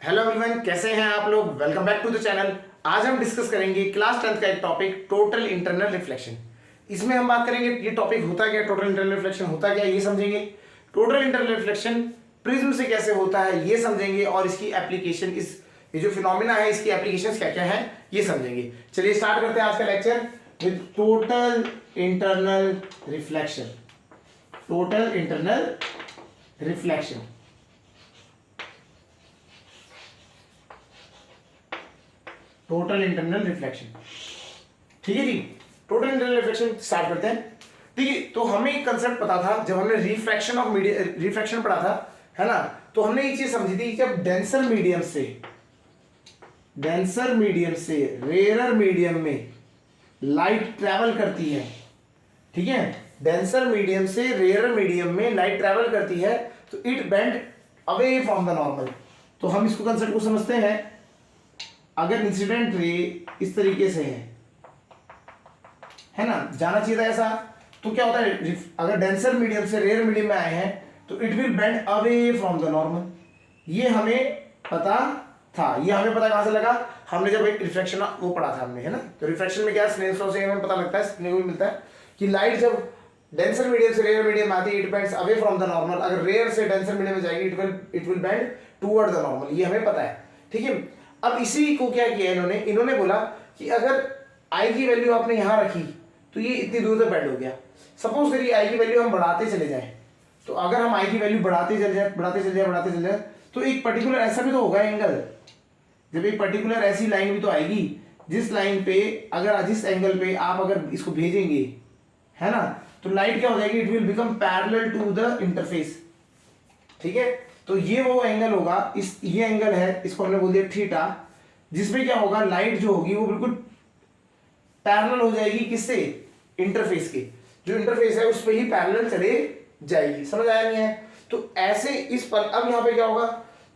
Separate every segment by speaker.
Speaker 1: Hello everyone, कैसे हैं आप लोग। Welcome back to the channel. आज हम डिस्कस करेंगे क्लास 10th का एक टॉपिक, टोटल इंटरनल रिफ्लेक्शन। इसमें हम बात करेंगे ये टॉपिक होता क्या, टोटल इंटरनल रिफ्लेक्शन होता क्या, ये समझेंगे। टोटल इंटरनल रिफ्लेक्शन प्रिज्म से कैसे होता है ये समझेंगे, और इसकी एप्लीकेशन, इस ये जो फिनोमिना है इसकी एप्लीकेशंस क्या क्या है ये समझेंगे। चलिए स्टार्ट करते हैं आज का lecture with total internal reflection. Total internal reflection, total internal reflection. ठीक है जी, टोटल इंटरनल रिफ्लेक्शन स्टार्ट करते हैं। ठीक है, तो हमें एक कंसेप्ट पता था जब हमने रिफ्रैक्शन ऑफ मीडियम रिफ्रैक्शन पढ़ा था, है ना। तो हमने एक चीज समझी थी कि जब डेंसर मीडियम से रेयरर मीडियम में लाइट ट्रैवल करती है, ठीक है, डेंसर मीडियम से रेयरर मीडियम में लाइट ट्रैवल करती है, तो it bend away from the normal. तो हम इसको कंसेप्ट को समझते हैं। अगर इंसिडेंट रे इस तरीके से है ना, जाना चाहिए था ऐसा, तो क्या होता है, अगर डेंसर मीडियम से रेयर मीडियम में आए हैं तो it will bend away from the normal. ये हमें पता था। ये हमें पता कहां से लगा, हमने जब एक रिफ्लेक्शन वो पढ़ा था हमने, है ना। तो रिफ्लेक्शन में क्या, स्नेल्स लॉ से हमें पता लगता है, सीखने को मिलता है कि लाइट जब डेंसर मीडियम से रेयर मीडियम आती है, it bends away from the normal. अगर रेयर से डेंसर मीडियम में जाएगी it will bend toward the normal. ये हमें पता है, ठीक है। अब इसी को क्या किया इन्होंने बोला कि अगर आई की वैल्यू आपने यहां रखी तो ये इतनी दूर तक बेंड हो गया। सपोज करिए आई की वैल्यू हम बढ़ाते चले जाएं, तो अगर हम आई की वैल्यू बढ़ाते चले जाए तो एक पर्टिकुलर ऐसा भी तो होगा एंगल, जब एक पर्टिकुलर ऐसी लाइन भी तो आएगी जिस लाइन पे, अगर जिस एंगल पे आप अगर इसको भेजेंगे, है ना, तो लाइट क्या हो जाएगी, it will become parallel to the interface. ठीक है, तो ये वो एंगल होगा, ये एंगल है, इसको हमने बोल दिया थीटा, जिसमें क्या होगा, लाइट जो होगी वो बिल्कुल पैरेलल हो जाएगी किससे, इंटरफेस के। जो इंटरफेस है उस पे ही पैरेलल चले जाएगी। समझ आया नहीं है? तो ऐसे इस पर अब यहाँ पे क्या होगा,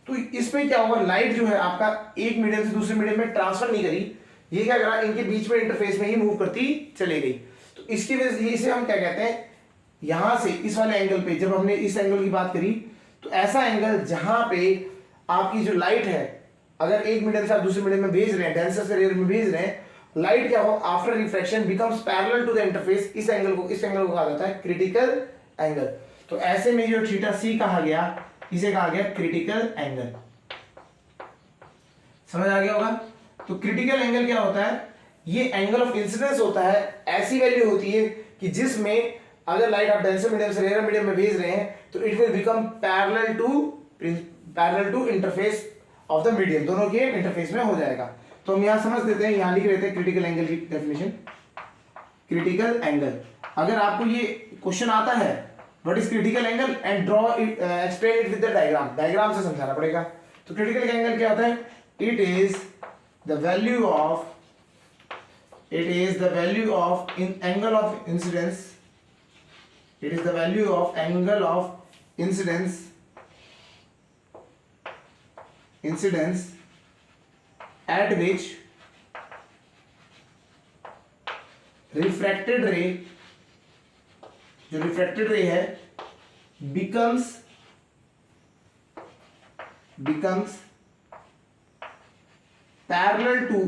Speaker 1: तो इसमें क्या होगा, लाइट जो है आपका एक मीडियम से दूसरे मीडियम में ट्रांसफर नहीं करी, ये क्या करा, इनके बीच में इंटरफेस में ही मूव करती चले गई। तो इसकी वजह से इसे हम क्या कहते हैं, यहां से इस वाले एंगल पे, जब हमने इस एंगल की बात करी, तो ऐसा एंगल जहां पे आपकी जो लाइट है, अगर एक मीडियम से आप दूसरे मीडियम में भेज रहे हैं, डेंसर से रेयर में भेज रहे हैं, लाइट क्या हो, after refraction becomes parallel to the interface. इस एंगल को कहा जाता है क्रिटिकल एंगल। तो ऐसे में जो थीटा सी कहा गया, इसे कहा गया क्रिटिकल एंगल। समझ आ गया होगा। तो क्रिटिकल एंगल क्या होता है, ये एंगल ऑफ इंसिडेंस होता है। ऐसी वैल्यू होती है कि जिसमें अगर लाइट आप डेंसर मीडियम से रेयर मीडियम में भेज रहे हैं तो it will become parallel to interface of the medium, दोनों के इंटरफेस में हो जाएगा। तो हम यहां समझ देते हैं, यहां लिख लेते हैं क्रिटिकल एंगल की डेफिनेशन। क्रिटिकल एंगल, अगर आपको ये क्वेश्चन आता है what is critical angle and draw it, explain it with the diagram से समझाना पड़ेगा। तो क्रिटिकल एंगल क्या होता है, it is the value of in angle of incidence, it is the value of angle of incidence at which refracted ray, जो refracted ray है, becomes parallel to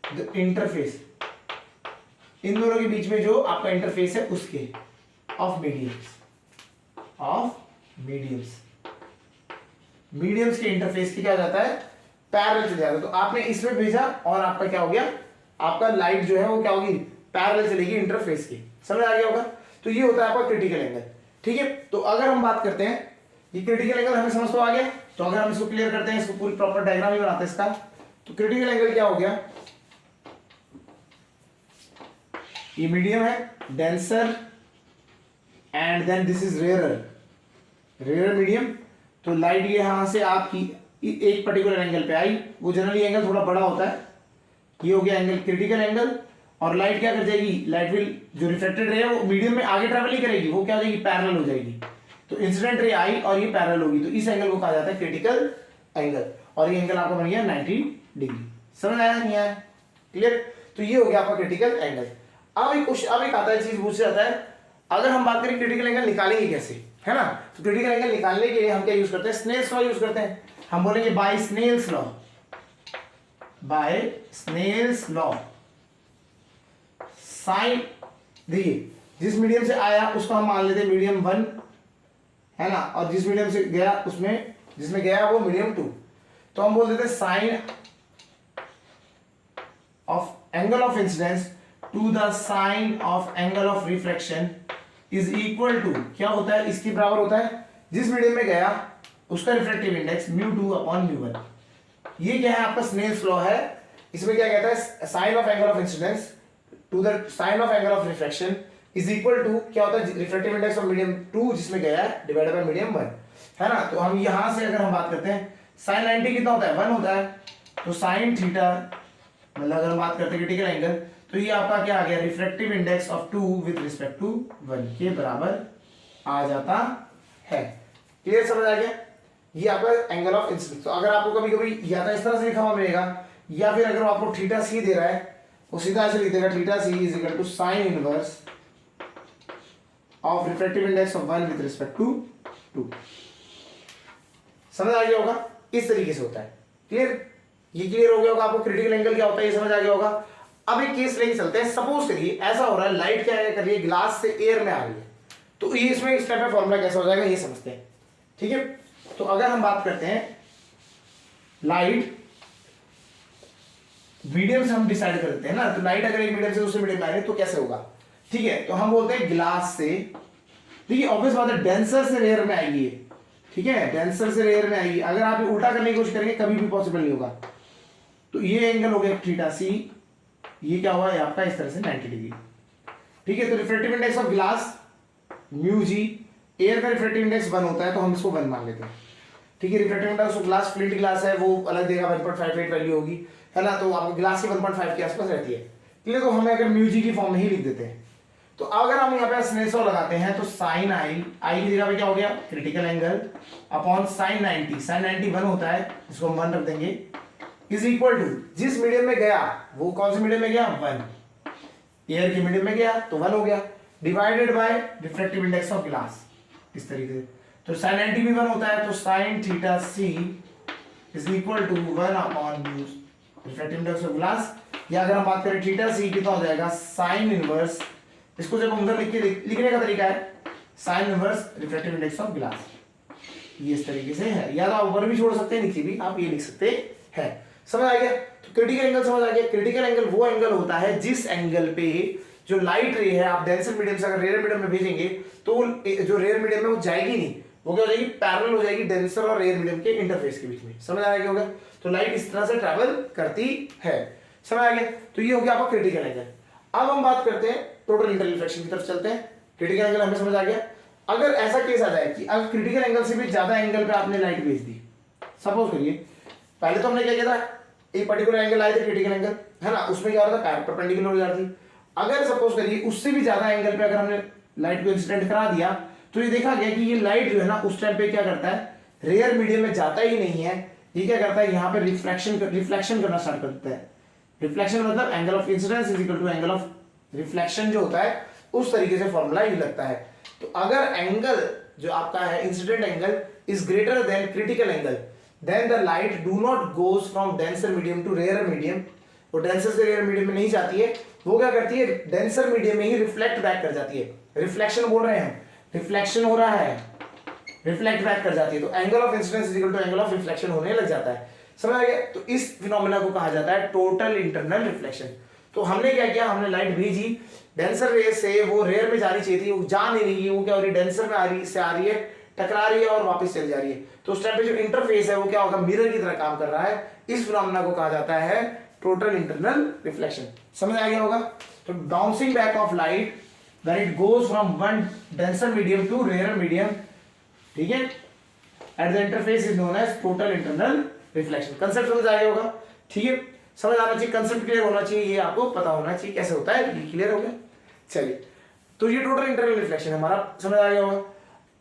Speaker 1: the interface, इन दोनों के बीच में जो आपका इंटरफेस है उसके, ऑफ मीडियम्स के इंटरफेस की क्या जाता है, पैरेलल चल जाता है। तो आपने इसमें भेजा और आपका क्या हो गया, आपका लाइट जो है वो क्या होगी, पैरेलल चलेगी इंटरफेस की। समझ आ गया होगा। तो ये होता है आपका क्रिटिकल एंगल। ठीक है, तो अगर हम बात करते हैं, ये क्रिटिकल एंगल हमें समझ तो आ गया। तो अगर हम इसको क्लियर करते हैं, इसको पूरी प्रॉपर डायग्राम ही बनाते हैं इसका, तो क्रिटिकल एंगल क्या हो गया, ये मीडियम है denser and then this is rarer medium. तो लाइट ये यहां से आपकी एक पर्टिकुलर एंगल पे आई, वो जनरली एंगल थोड़ा बड़ा होता है, ये हो गया एंगल क्रिटिकल एंगल। और लाइट क्या कर जाएगी, लाइट विल, जो रिफ्लेक्टेड रे है वो मीडियम में आगे ट्रैवल नहीं करेगी, वो क्या हो जाएगी, पैरेलल हो जाएगी। तो इंसिडेंट रे आई और ये पैरेलल होगी, तो इस एंगल को कहा जाता है क्रिटिकल एंगल। और ये एंगल आपका बन गया 90 डिग्री। समझ आया नहीं आया, क्लियर। तो ये हो गया आपका क्रिटिकल एंगल। अब एक आता है चीज पूछ जाता है, अगर हम बात करें क्रिटिकल एंगल निकालेंगे कैसे, है ना। तो क्रिटिकल एंगल निकालने के लिए हम क्या यूज करते हैं, स्नेल्स लॉ यूज करते हैं। हम बोलेंगे by Snell's law, by Snell's law sine, देखिए जिस मीडियम से आया उसको हम मान लेते हैं मीडियम 1, है ना, और जिस मीडियम से गया उसमें जिसमें गया वो मीडियम 2, तो हम बोल देते sine of angle of incidence to the sine of angle of reflection is equal to, क्या होता है, इसके बराबर होता है जिस मीडियम में गया उसका रिफ्रैक्टिव इंडेक्स μ2 अपॉन μ1। ये क्या है आपका स्नेल्स लॉ है। इसमें क्या कहता है, sine of angle of incidence to the sine of angle of reflection is equal to, क्या होता है, रिफ्रैक्टिव इंडेक्स ऑफ मीडियम 2 जिसमें गया है डिवाइडेड बाय मीडियम 1, है ना। तो हम यहां से अगर हम बात करते हैं साइन 90 कितना होता है, 1 होता है, तो साइन थीटा मतलब अगर हम बात करते हैं क्रिटिकल एंगल, तो ये आपका क्या आ गया, refractive index of 2 with respect to 1 के बराबर आ जाता है। क्लियर, समझ आ गया। ये आपका एंगल ऑफ इंसिडेंस। तो अगर आपको कभी कभी या तो इस तरह से लिखा हुआ मिलेगा, या फिर अगर आपको थीटा सी दे रहा है वो सीधा ऐसे लिख देगा, theta C is equal to sine inverse of refractive index of 1 with respect to 2। समझ आ गया होगा, इस तरीके से होता है। क्लियर, ये क्लियर हो गया होगा आपको क्रिटिकल एंगल क्या होता है, ये समझ आ गया होगा। अब एक केस लेके चलते हैं। सपोज करिए ऐसा हो रहा है, लाइट क्या कर रही है, ग्लास से एयर में आ रही है, तो ये इसमें इस टाइप का फॉर्मूला कैसा हो जाएगा ये समझते हैं। ठीक है, तो अगर हम बात करते हैं लाइट मीडियम से हम डिसाइड करते हैं ना, तो लाइट अगर एक मीडियम से दूसरे मीडियम में आ रही है तो कैसे होगा। ठीक है, तो हम बोलते हैं ग्लास से, देखिए ऑब्वियस बात है डेंसर से रेयर में आएगी, ठीक है, डेंसर से रेयर में आएगी। अगर आप उल्टा करने की कोशिश करेंगे कभी भी पॉसिबल नहीं होगा। तो ये एंगल हो गया थीटा सी, ये क्या हुआ है आपका इस तरह से 90 डिग्री। ठीक है, तो refractive index of glass mu g, air का रिफ्रैक्टिव इंडेक्स 1 होता है तो हम इसको 1 मान लेते हैं। ठीक है, refractive index of glass, flint glass है वो अलग देगा, 1.58 वैल्यू होगी, है ना, तो आपको ग्लास की 1.5 के आसपास रहती है। ठीक है, तो हमें अगर म्यू जी की फॉर्म में ही लिख देते हैं, तो अगर हम यहाँ पे स्नेल्स लॉ लगाते हैं तो साइन आई की जगह पे क्या हो गया, critical angle upon sine 90, sine 90 1 होता है, इसको हम 1 रख देंगे, इज इक्वल टू जिस मीडियम में गया वो कौन से मीडियम में गया, 1, एयर के मीडियम में गया तो 1 हो गया, divided by refractive index of glass, इस तरीके से। तो साइन 90 भी 1 होता है, तो sine theta C is equal to 1 upon mu refractive index of glass, या अगर हम बात करें थीटा सी कितना हो जाएगा, साइन इनवर्स, इसको जब हम लिखने का तरीका है sine inverse refractive index of glass, ये इस तरीके से है, या तो आप ऊपर भी छोड़ सकते हैं, नीचे भी आप ये लिख सकते हैं। समझ आ गया, तो क्रिटिकल एंगल समझ आ गया। क्रिटिकल एंगल वो एंगल होता है जिस एंगल पे जो लाइट रे है आप डेंसर मीडियम से अगर रेयर मीडियम में भेजेंगे तो जो रेयर मीडियम में वो जाएगी नहीं, वो क्या हो जाएगी, पैरेलल हो जाएगी डेंसर और रेयर मीडियम के इंटरफेस के बीच में। समझ आ गया होगा, तो लाइट इस तरह से ट्रैवल करती है। समझ आ गया, तो ये हो गया आपका क्रिटिकल एंगल। अब हम बात करते हैं टोटल इंटर रिफ्लेक्शन की तरफ चलते हैं। क्रिटिकल एंगल हमें समझ आ गया। अगर ऐसा केस आ जाए कि अगर क्रिटिकल एंगल से भी ज्यादा एंगल पे आपने लाइट भेज दी, सपोज करिए पहले तो हमने क्या किया था, एक पर्टिकुलर एंगल आए थे क्रिटिकल एंगल, है ना, उसमें क्या हो रहा था, परपेंडिकुलर हो जाती थी। अगर सपोज करिए उससे भी ज्यादा एंगल पे अगर हमने लाइट को इंसिडेंट करा दिया, तो ये देखा गया कि ये लाइट जो है ना उस टाइम पे क्या करता है, रेयर मीडियम में जाता ही नहीं है, ये क्या करता है, यहाँ पे रिफ्लेक्शन करना स्टार्ट कर देता है। रिफ्लेक्शन मतलब angle of incidence is equal to angle of reflection जो होता है, उस तरीके से फॉर्मूला ये लगता है। तो अगर एंगल जो आपका है incident angle is greater than critical angle, then the light do not goes from denser medium to rare medium. वो डेंसर से रेयर मीडियम में नहीं जाती है, वो क्या करती है, डेंसर मीडियम में ही रिफ्लेक्ट बैक कर जाती है। रिफ्लेक्शन बोल रहे हैं, रिफ्लेक्शन हो रहा है, रिफ्लेक्ट बैक कर जाती है, तो angle of incidence is equal to angle of reflection होने लग जाता है। समझ आ गया, तो इस फिनोमेना को कहा जाता है टोटल इंटरनल रिफ्लेक्शन। तो हमने क्या किया, हमने लाइट भेजी डेंसर रे से, वो रेयर में जानी चाहिए थी, वो जा नहीं रही है, वो क्या हो रही है, डेंसर में आ रही है, टकरा रही है और वापस चली जा रही है। तो उस टाइम पे जो इंटरफेस है वो क्या होगा, मिरर की तरह काम कर रहा है। इस फिनोमेना को कहा जाता है टोटल इंटरनल रिफ्लेक्शन। समझ आ गया होगा। तो bouncing back of light when it goes from one denser medium to rare medium, ठीक है, at the interface is known as total internal reflection. Concept समझ आ गया होगा, ठीक है, समझ आना चाहिए, कंसेप्ट क्लियर होना चाहिए, ये आपको पता होना चाहिए कैसे होता है, ये क्लियर हो गया। चलिए, तो ये टोटल इंटरनल रिफ्लेक्शन हमारा समझ आ गया होगा।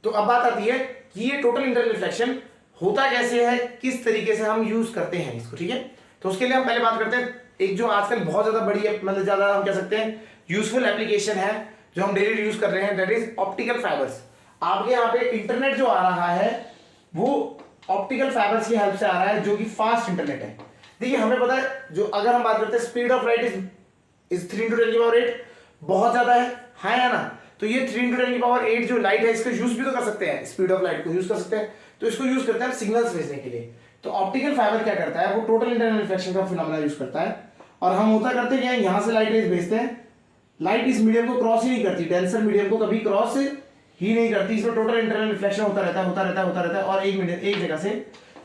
Speaker 1: तो अब बात आती है कि ये टोटल इंटरनल रिफ्लेक्शन होता कैसे है, किस तरीके से हम यूज करते हैं इसको, ठीक है। तो उसके लिए हम पहले बात करते हैं एक जो आजकल बहुत ज्यादा बड़ी है, मतलब ज्यादा हम कह सकते हैं यूजफुल एप्लीकेशन है जो हम डेली यूज कर रहे हैं, दैट इज ऑप्टिकल फाइबर्स। आपके यहाँ पे इंटरनेट जो आ रहा है वो ऑप्टिकल फाइबर्स की हेल्प से आ रहा है, जो कि फास्ट इंटरनेट है। देखिए हमें पता है, जो अगर हम बात करते हैं स्पीड ऑफ लाइट इज 3 × 10⁸, बहुत ज्यादा है या ना। तो ये 3 × 10⁸ जो लाइट है, इसका यूज भी तो कर सकते हैं, स्पीड ऑफ लाइट को यूज कर सकते हैं। तो इसको यूज करते हैं सिग्नल्स भेजने के लिए। तो ऑप्टिकल फाइबर क्या करता है, वो टोटल इंटरनल रिफ्लेक्शन का फिनोमेना यूज करता है। और हम होता करते क्या है, यहां से लाइट रेज भेजते हैं, लाइट इस मीडियम को क्रॉस ही नहीं करती, डेंसर मीडियम को कभी क्रॉस ही नहीं करती, इसमें टोटल इंटरनल रिफ्लेक्शन होता रहता है और एक जगह से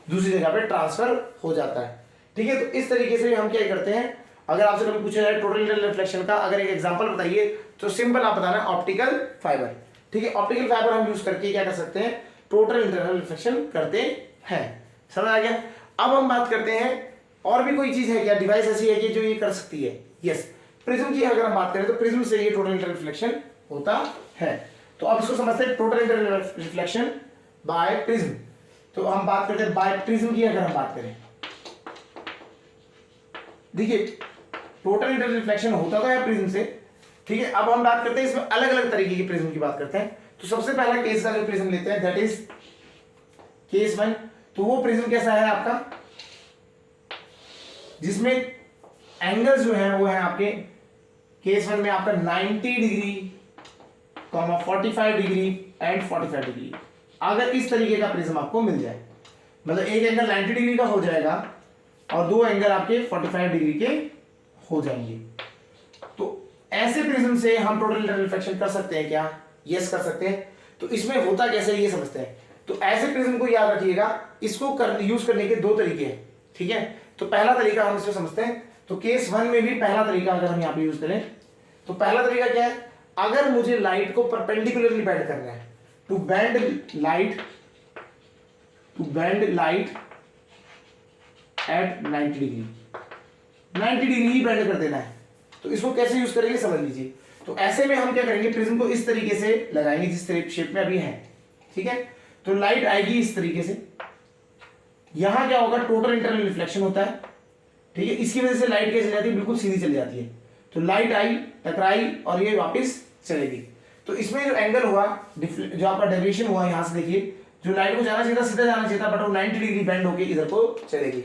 Speaker 1: दूसरी जगह पे ट्रांसफर हो जाता है। ठीक है, तो इस तरीके से हम क्या करते हैं, अगर आपसे कभी पूछा जाए टोटल इंटरनल रिफ्लेक्शन का अगर एक एग्जांपल बताइए, तो सिंपल आप बताना ऑप्टिकल फाइबर। ठीक है, ऑप्टिकल फाइबर हम यूज करके क्या कर सकते हैं, टोटल इंटरनल रिफ्लेक्शन करते हैं। समझ आ गया। अब हम बात करते हैं और भी कोई चीज है क्या, डिवाइस ऐसी है कि जो ये कर सकती है। यस, प्रिज्म की अगर हम बात करें तो प्रिज्म से ये टोटल इंटरनल रिफ्लेक्शन होता है। तो अब इसको समझते हैं, total internal reflection by prism. तो हम बात करते हैं बाय प्रिज्म की अगर हम बात करें, देखिए टोटल इंटरनल रिफ्लेक्शन होता तो है प्रिज्म से। ठीक है, अब हम बात करते हैं इसमें अलग अलग तरीके की प्रिज्म की बात करते हैं। तो सबसे पहला केस का जो प्रिज्म लेते हैं दैट इज केस 1। तो वो प्रिज्म कैसा है आपका, जिसमें एंगल्स जो है वो है आपके केस 1 में आपका 90 डिग्री, 45 डिग्री एंड 45 डिग्री। अगर इस तरीके का प्रिज्म आपको मिल जाए, मतलब एक एंगल 90 डिग्री का हो जाएगा और दो एंगल आपके 45 डिग्री के हो जाएंगे, तो ऐसे प्रिज्म से हम टोटल इंटरनल रिफ्लेक्शन कर सकते हैं क्या? यस, कर सकते हैं। तो इसमें होता कैसे ये समझते हैं। तो ऐसे प्रिज्म को याद रखिएगा, इसको यूज करने के दो तरीके हैं। ठीक है, तो पहला तरीका हम इसको समझते हैं। तो केस 1 में भी पहला तरीका अगर हम यहाँ पे यूज करें, तो पहला तरीका क्या है, अगर मुझे लाइट को परपेंडिकुलरली बेंड करना है, to bend light at 90 degree, 90 degree ही बेंड कर देना है। तो इसको कैसे यूज करेंगे समझ लीजिए। तो ऐसे में हम क्या करेंगे, प्रिज्म को इस तरीके से लगाएंगे जिस तरीके शेप में अभी है। ठीक है, तो लाइट आएगी इस तरीके से, यहां क्या होगा, टोटल इंटरनल रिफ्लेक्शन होता है। ठीक है, इसकी वजह से लाइट कैसे जाती है, बिल्कुल सीधी चली जाती है। तो लाइट आई, टकराई और ये वापस चलेगी। तो इसमें जो एंगल हुआ, जो आपका डेविएशन हुआ, यहां से देखिए, जो लाइट को जाना चाहिए था सीधा जाना चाहिए था, बट वो 90 डिग्री बेंड होकर इधर को चलेगी।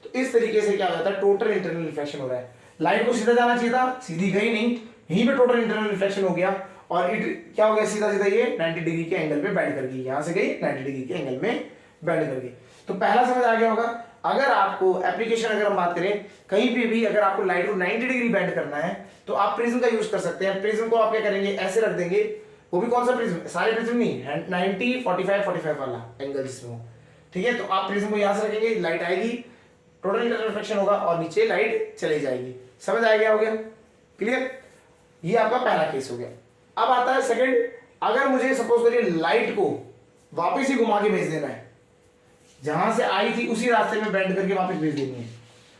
Speaker 1: तो इस तरीके से क्या हो जाता है, टोटल इंटरनल रिफ्लेक्शन हो रहा है। लाइट को सीधा जाना चाहिए था, सीधी गई नहीं, यहीं पे टोटल इंटरनल रिफ्लेक्शन हो गया और इट क्या हो गया, सीधा सीधा ये 90 डिग्री के एंगल पे बेंड कर गई, यहां से गई 90 डिग्री के एंगल में बेंड कर गई। तो पहला समझ आ गया होगा। अगर आपको एप्लीकेशन अगर हम बात करें, कहीं पे भी अगर आपको लाइट को 90 डिग्री बेंड करना है तो आप प्रिज्म का यूज कर सकते हैं। प्रिज्म को आप क्या करेंगे, ऐसे रख देंगे, वो भी कौन सा प्रिज्म, सारे प्रिज्म नहीं, 90 45 45 वाला एंगल जिसमें हो। ठीक है, तो आप प्रिज्म को यहां से रखेंगे, लाइट आएगी, टोटल इंटरनल रिफ्लेक्शन होगा और नीचे लाइट चली जाएगी। समझ आ गया, हो गया क्लियर। ये आपका पहला केस हो गया। अब आता है सेकंड, अगर मुझे सपोज करिए लाइट को वापस ही घुमा के भेज देना है, जहां से आई थी उसी रास्ते में बेंड करके वापस भेज देनी है।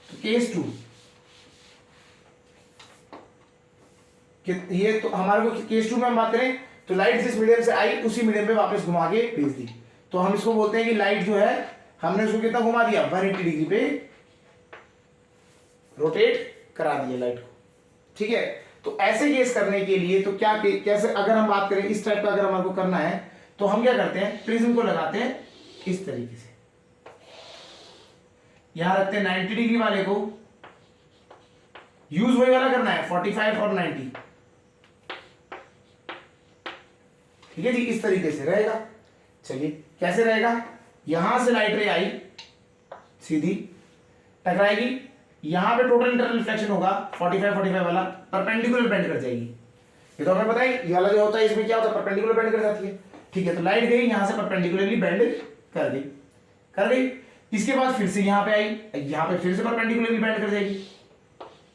Speaker 1: तो केस 2, ये तो हमारे को केस 2 में हम बात करें तो लाइट जिस मीडियम से आई उसी मीडियम पे वापस घुमा के भेज दी। तो हम इसको बोलते हैं कि लाइट जो है हमने उसको कितना घुमा दिया, 180 डिग्री पे रोटेट करा दिया लाइट को। ठीक है, तो ऐसे केस करने के लिए तो क्या कैसे, अगर हम बात करें इस टाइप का अगर हमारे को करना है तो हम क्या करते हैं, प्रिज्म को लगाते हैं इस तरीके से, यहां रखते हैं 90 डिग्री वाले को, यूज वही वाला करना है 45 और 90। ठीक है जी, इस तरीके से रहेगा। चलिए कैसे रहेगा, यहां से लाइट रे आई, सीधी टकराएगी, यहां पे टोटल इंटरनल रिफ्लेक्शन होगा 45 45 वाला, परपेंडिकुलर बेंड कर जाएगी। ये तो हमें पता है, ये वाला जो होता है इसमें क्या होता है, परपेंडिकुलर बेंड कर जाती है। ठीक है, तो लाइट गई यहां से परपेंडिकुलरली बेंड कर गई। इसके बाद फिर से यहां पे आई, यहां पे फिर से परपेंडिकुलरली बेंड कर जाएगी।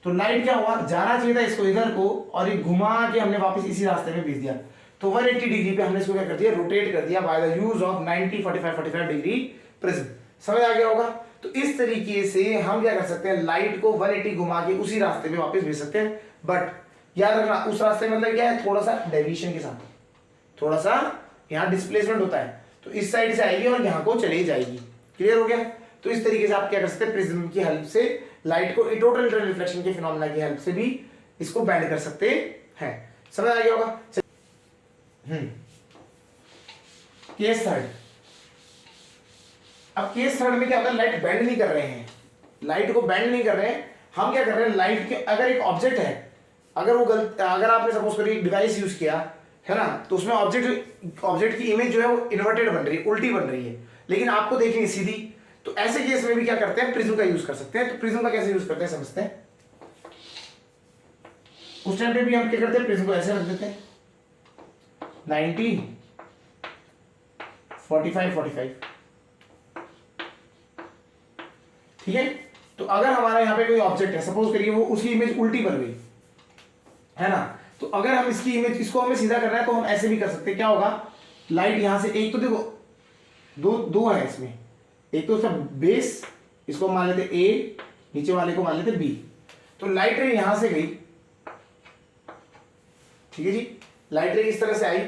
Speaker 1: तो लाइट क्या हुआ, जाना चाहिए था इसको इधर को और ये घुमा के हमने वापस इसी रास्ते में भेज दिया। तो 180 डिग्री पे हमने इसको क्या कर दिया, रोटेट कर दिया by the use of 90 45 45 degree prism. समझ आ गया होगा। तो इस तरीके से हम क्या कर सकते हैं, लाइट को 180 घुमा के उसी रास्ते में वापस भेज सकते हैं। बट याद रखना, उस रास्ते में मतलब क्या है, थोड़ा सा डेविएशन के साथ, थोड़ा सा यहाँ डिस्प्लेसमेंट होता है, तो इस साइड से आएगी और यहाँ को चली जाएगी। क्लियर हो गया। तो इस तरीके से आप क्या कर सकते हैं, प्रिज्म की हेल्प से लाइट को टोटल इंटरनल रिफ्लेक्शन के फिनोमेना की हेल्प से भी इसको बेंड कर सकते हैं। समझ आ गया होगा। केस थर्ड, अब केस थर्ड में क्या होता है, लाइट बेंड नहीं कर रहे हैं, लाइट को बेंड नहीं कर रहे हैं, हम क्या कर रहे हैं, लाइट के अगर एक ऑब्जेक्ट है, अगर आपने सपोज करिए डिवाइस यूज किया है ना, तो उसमें ऑब्जेक्ट की इमेज जो है वो इन्वर्टेड बन रही है, उल्टी बन रही है, लेकिन आपको देखनी है सीधी, तो ऐसे केस में भी क्या करते हैं, प्रिज्म का यूज कर सकते हैं। तो प्रिज्म का कैसे यूज करते हैं समझते हैं। उस टाइम पे भी हम क्या करते हैं, प्रिज्म को ऐसे रख देते हैं 90 45 45, ठीक है। तो अगर हमारा यहाँ पे कोई ऑब्जेक्ट है, सपोज करिए वो उसकी इमेज उल्टी बन गई है ना, तो अगर हम इसकी इमेज, इसको हमें सीधा करना है तो हम ऐसे भी कर सकते हैं। क्या होगा, लाइट यहां से, एक तो देखो दो है इसमें, एक तो उसका बेस, इसको मान लेते ए, नीचे वाले को मान लेते बी, तो लाइट रे यहां से गई, ठीक है जी, लाइट रे इस तरह से आई,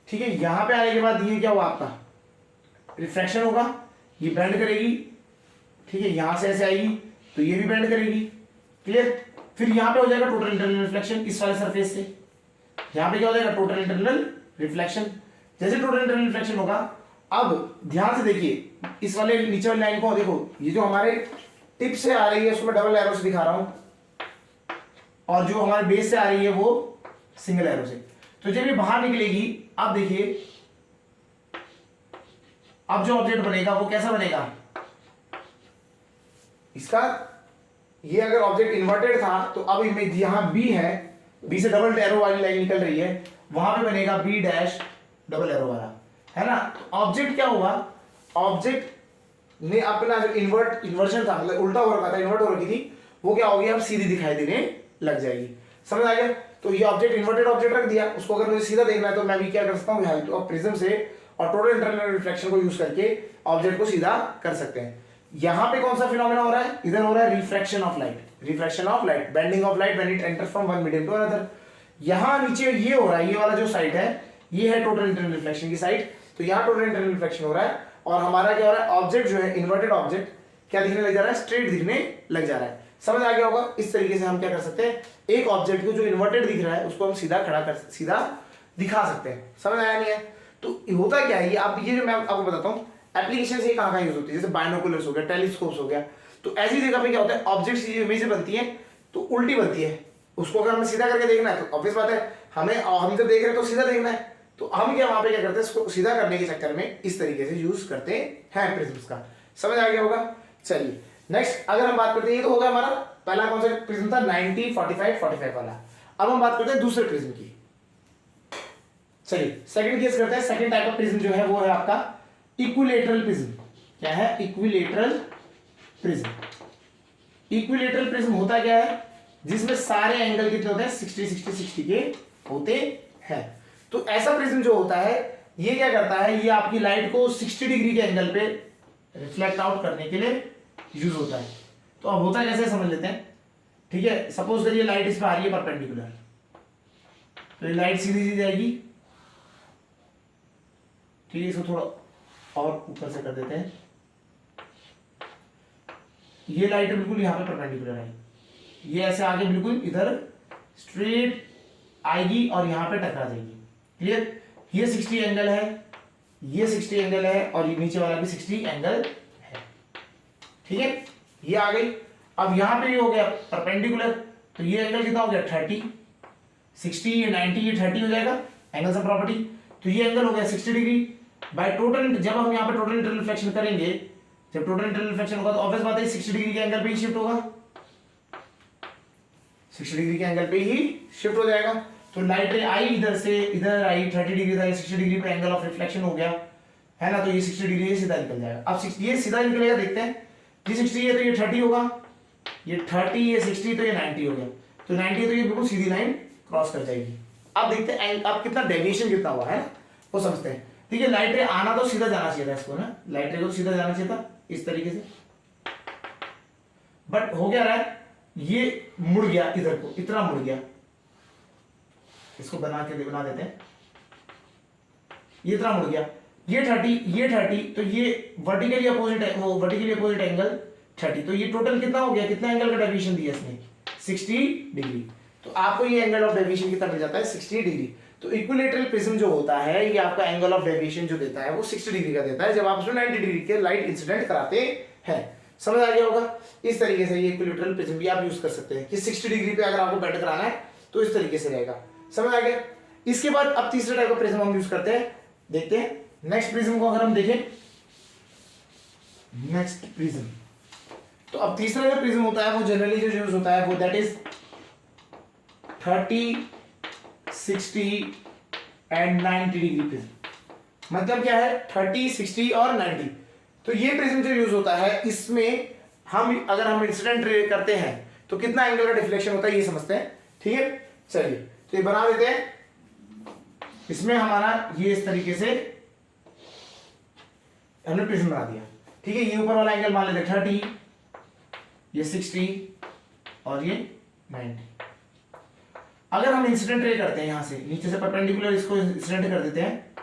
Speaker 1: ठीक है। यहां पे आने के बाद ये क्या हुआ, आपका रिफ्रैक्शन होगा, ये बेंड करेगी, ठीक है, यहां से ऐसे आएगी तो ये भी बेंड करेगी, क्लियर। फिर यहां पे हो जाएगा टोटल इंटरनल रिफ्लेक्शन इस वाले सरफेस से, यहां पे क्या हो जाएगा, टोटल इंटरनल रिफ्लेक्शन। जैसे टोटल इंटरनल रिफ्लेक्शन होगा, अब ध्यान से देखिए इस वाले नीचे वाली लाइन को देखो, ये जो हमारे टिप से आ रही है उसको मैं डबल एरो से दिखा रहा हूं, और जो हमारे बेस से आ रही है वो सिंगल एरो से। तो जब ये बाहर निकलेगी, अब देखिए अब जो ऑब्जेक्ट बनेगा वो कैसा बनेगा, इसका ये अगर ऑब्जेक्ट इन्वर्टेड था तो अब इमेज यहां बी है, बी से डबल एरो वाली लाइन निकल रही है, वहां पे बनेगा बी डैश डबल एरो वाला, है ना। तो ऑब्जेक्ट क्या हुआ, ऑब्जेक्ट ने अपना जो इन्वर्जन था, मतलब उल्टा हो रखा था, इन्वर्ट हो रखी थी, वो क्या होगी, अब सीधी दिखाई देने लग जाएगी, समझ आ गया। तो ये ऑब्जेक्ट इन्वर्टेड ऑब्जेक्ट रख दिया, उसको अगर मुझे सीधा देखना है तो मैं भी क्या कर सकता हूँ, हेल्प ऑफ प्रिज्म से और टोटल इंटरनल रिफ्लेक्शन को यूज करके ऑब्जेक्ट को सीधा कर सकते हैं। यहां पे कौन सा फिनोमेना हो रहा है, इधर हो रहा है refraction of light, refraction of light, bending of light when it enters from one medium to another. यहां नीचे ये हो रहा है, ये वाला जो साइड है ये है टोटल इंटरनल रिफ्लेक्शन की साइड, तो यहां टोटल इंटरनल रिफ्लेक्शन हो रहा है, और हमारा क्या हो रहा है, ऑब्जेक्ट जो है इन्वर्टेड ऑब्जेक्ट क्या दिखने लग जा रहा है, स्ट्रेट दिखने लग जा रहा है। समझ आ गया होगा। इस तरीके से हम क्या कर सकते हैं, एक ऑब्जेक्ट को जो इन्वर्टेड दिख रहा है उसको हम सीधा दिखा सकते हैं। समझ आया नहीं है। तो होता क्या है, ये आप ये जो मैं आपको बताता हूँ एप्लीकेशन से कहाँ यूज होती है, जैसे बाइनोकुलर्स हो गया, टेलीस्कोप्स हो गया, तो ऐसी जगह पे क्या होता है, ऑब्जेक्ट्स की इमेज बनती है तो उल्टी बनती है, उसको अगर हमें सीधा करके देखना है तो ऑब्वियस बात है हम तो देख रहे हैं तो सीधा देखना है, तो हम क्या वहां पे क्या करते हैं, इसको सीधा करने के चक्कर में इस तरीके से यूज करते हैं प्रिज्म्स का। समझ आ गया होगा। चलिए नेक्स्ट अगर हम बात करते हैं, ये तो होगा हमारा पहला कौन सा प्रिज्म था, 90 45 45 वाला। अब हम बात करते हैं दूसरे प्रिज्म की। चलिए सेकंड केस करते हैं। सेकंड टाइप ऑफ प्रिज्म जो है वो है आपका इक्विलेटरल प्रिज्म। क्या है, इक्विलेटरल प्रिज्म। इक्विलेटरल प्रिज्म होता क्या है, जिसमें सारे एंगल कितने होते हैं, 60 60 60 के होते हैं। तो ऐसा प्रिज्म जो होता है ये क्या करता है, ये आपकी लाइट को 60 डिग्री के एंगल पे रिफ्लेक्ट आउट करने के लिए यूज होता है। तो अब होता कैसे समझ लेते हैं। ठीक है, सपोज करिए लाइट इस पर आ रही है परपेंडिकुलर, तो ये लाइट सीधी जाएगी। ठीक है, इसको थोड़ा और ऊपर से कर देते हैं। ये लाइट बिल्कुल यहां पे परपेंडिकुलर है, ये ऐसे आगे बिल्कुल इधर स्ट्रेट आएगी और यहां पे टकरा जाएगी। क्लियर, ये 60 एंगल है, ये 60 एंगल है और ये नीचे वाला भी 60 एंगल है। ठीक है, ये आ गई। अब यहां पे ये हो गया परपेंडिकुलर, तो ये एंगल कितना हो गया 30, 60 ये 90 ये 30 हो जाएगा एंगल ऑफ प्रॉपर्टी। तो ये एंगल हो गया 60 डिग्री बाय टोटल। जब हम यहाँ पे टोटल इंटरनल रिफ्लेक्शन करेंगे, जब टोटल इंटरनल रिफ्लेक्शन होगा तो ऑब्वियस बात है 60 डिग्री के एंगल पे ही शिफ्ट होगा, 60 डिग्री के एंगल पे ही शिफ्ट हो जाएगा। तो लाइट रे आई इधर से इधर आई, 30 डिग्री था, 60 डिग्री पे एंगल ऑफ रिफ्लेक्शन हो गया है ना, तो ये 60 डिग्री सीधा निकल जाएगा। अब ये सीधा निकलेगा, देखते हैं। ये 60 है तो ये 30 होगा, ये 30 ये 60 तो ये 90 हो गया, तो 90 तो ये बिल्कुल सीधी लाइन क्रॉस कर जाएगी। अब देखते हैं अब कितना डेविएशन कितना हुआ है ना, वो समझते हैं। ठीक है, लाइट रे आना तो सीधा जाना चाहिए था इसको ना, लाइट रे को सीधा जाना चाहिए था इस तरीके से, बट हो क्या रहा है, ये मुड़ गया इधर को, इतना मुड़ गया। इसको बना देते हैं, ये इतना मुड़ गया, ये 30 तो ये वर्टिकली अपोजिट है, वो वर्टिकली अपोजिट एंगल 30, तो ये टोटल कितना हो गया, कितना एंगल का डेविएशन दिया इसने 60 डिग्री। तो आपको ये एंगल ऑफ डेविएशन कितना मिल जाता है 60 डिग्री। तो इक्विलेटरल प्रिज्म जो होता है ये आपका एंगल ऑफ डेविएशन जो देता है वो 60 डिग्री का देता है जब आप उसमें 90 डिग्री के लाइट इंसिडेंट कराते हैं। समझ आ गया होगा। इस तरीके से ये इक्विलेटरल प्रिज्म भी आप यूज कर सकते हैं कि 60 डिग्री पे अगर आपको बेंड कराना है तो इस तरीके से रहेगा। समझ आ गया। इसके बाद अब तीसरा टाइप का प्रिज्म हम यूज करते हैं, देखते हैं नेक्स्ट प्रिज्म को। अगर हम देखें नेक्स्ट प्रिज्म, तो अब तीसरा जो प्रिज्म होता है वो जनरली जो यूज होता है वो that is 30, 60 and 90 degree prism. मतलब क्या है 30, 60 और 90। तो ये प्रिज्म जो यूज होता है इसमें हम अगर हम इंसिडेंट रे करते हैं तो कितना एंगल का डिफ्लेक्शन होता है ये समझते हैं। ठीक है, चलिए तो ये बना देते हैं। इसमें हमारा ये इस तरीके से हमने प्रिज्म बना दिया। ठीक है, ये ऊपर वाला एंगल मान लेते 30, ये 60 और ये 90। अगर हम इंसिडेंट रे करते हैं यहां से नीचे से परपेंडिकुलर इसको इंसिडेंट कर देते हैं,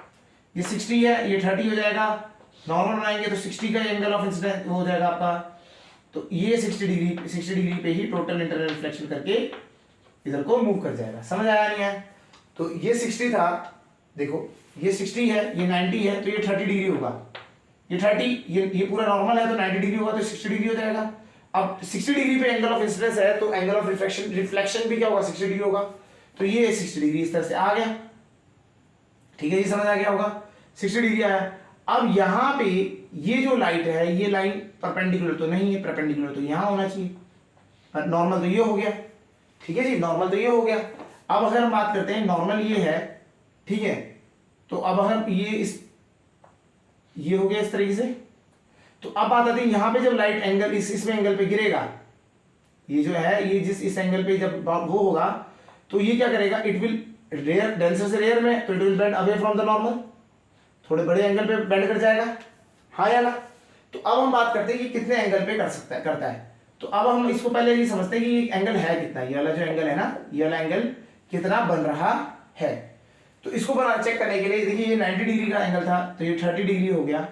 Speaker 1: ये 60 है, ये 30 हो जाएगा। नॉर्मल बनाएंगे तो 60 का एंगल ऑफ इंसिडेंट हो जाएगा आपका। तो ये 60 डिग्री पे ही टोटल इंटरनल रिफ्लेक्शन करके इधर को मूव कर जाएगा। समझ आया नहीं है? तो ये 60 था, देखो ये 60 है, ये 90 है, तो ये 30 डिग्री होगा। ये 30, ये पूरा नॉर्मल है तो 90 डिग्री होगा, तो 60 डिग्री हो जाएगा। अब 60 डिग्री पे एंगल ऑफ इंसिडेंस है तो एंगल ऑफ रिफ्लेक्शन भी क्या होगा 60 डिग्री होगा। तो ये 60 डिग्री इस तरह से आ गया। ठीक है, ये समझ आ गया होगा। 60 डिग्री आया। अब यहां पे ये जो लाइट है ये लाइन परपेंडिकुलर तो नहीं है, परपेंडिकुलर तो यहां होना चाहिए, पर नॉर्मल तो ये हो गया। ठीक है जी, नॉर्मल तो ये हो गया। अब अगर हम बात करते हैं नॉर्मल ये है, ठीक है, तो अब अगर ये हो गया इस तरीके से। तो अब बात आती है यहां पे जब लाइट एंगल इसमें एंगल पे गिरेगा, ये जो है ये जिस इस एंगल पे जब वो होगा तो ये क्या करेगा, इट विल रेयर डेंसर से रेयर में, तो it will bend away from the normal, थोड़े बड़े एंगल पे बेंड कर जाएगा। हाँ या ना? तो अब हम बात करते हैं कि कितने एंगल पे करता है। तो अब हम इसको पहले ये समझते हैं कि ये एंगल है कितना। ये वाला जो एंगल है ना, ये वाला एंगल कितना बन रहा है। तो इसको बना चेक करने के लिए देखिए ये 90 डिग्री का एंगल था तो ये 30 डिग्री हो गया।